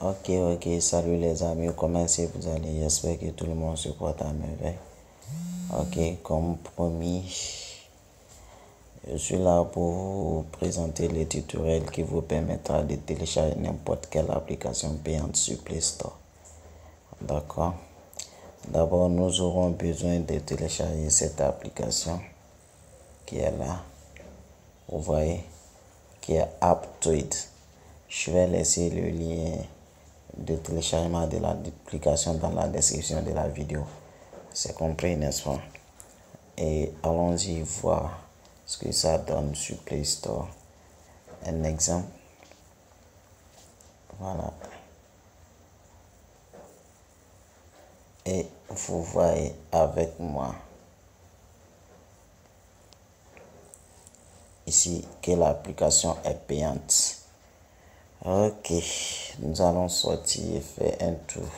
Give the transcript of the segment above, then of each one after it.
Ok, salut les amis, comment vous allez? J'espère que tout le monde se porte à merveille. Ok, comme promis, je suis là pour vous présenter le tutoriel qui vous permettra de télécharger n'importe quelle application payante sur Play Store. D'accord? D'abord, nous aurons besoin de télécharger cette application qui est là. Vous voyez, qui est Aptoide. Je vais laisser le lien de téléchargement de l'application dans la description de la vidéo. C'est compris, n'est-ce pas? Et allons-y voir ce que ça donne sur Play Store. Un exemple. Voilà. Et vous voyez avec moi ici que l'application est payante. Ok, nous allons sortir et faire un tour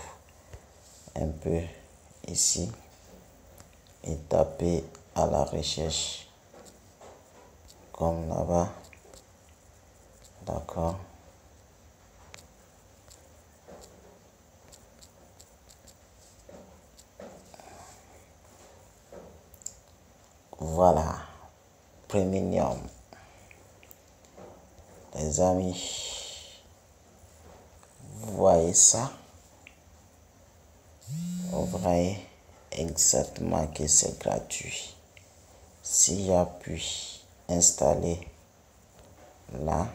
un peu ici et taper à la recherche comme là-bas. D'accord. Voilà, Premium. Les amis, vous voyez ça? Vous voyez exactement que c'est gratuit. Si j'appuie installer là,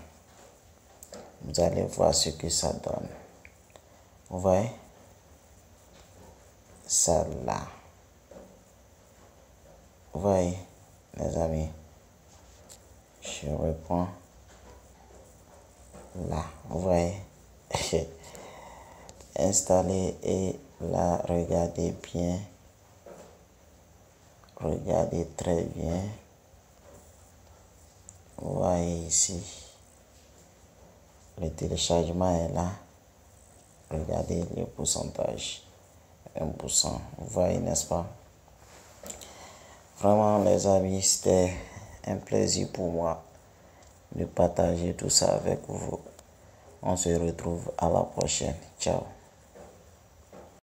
vous allez voir ce que ça donne. Vous voyez ça là. Vous voyez, les amis, je reprends là. Vous voyez, installer et là, regardez bien. Regardez très bien. Vous voyez ici, le téléchargement est là. Regardez le pourcentage, 1%. Vous voyez, n'est-ce pas? Vraiment, les amis, c'était un plaisir pour moi de partager tout ça avec vous. On se retrouve à la prochaine. Ciao.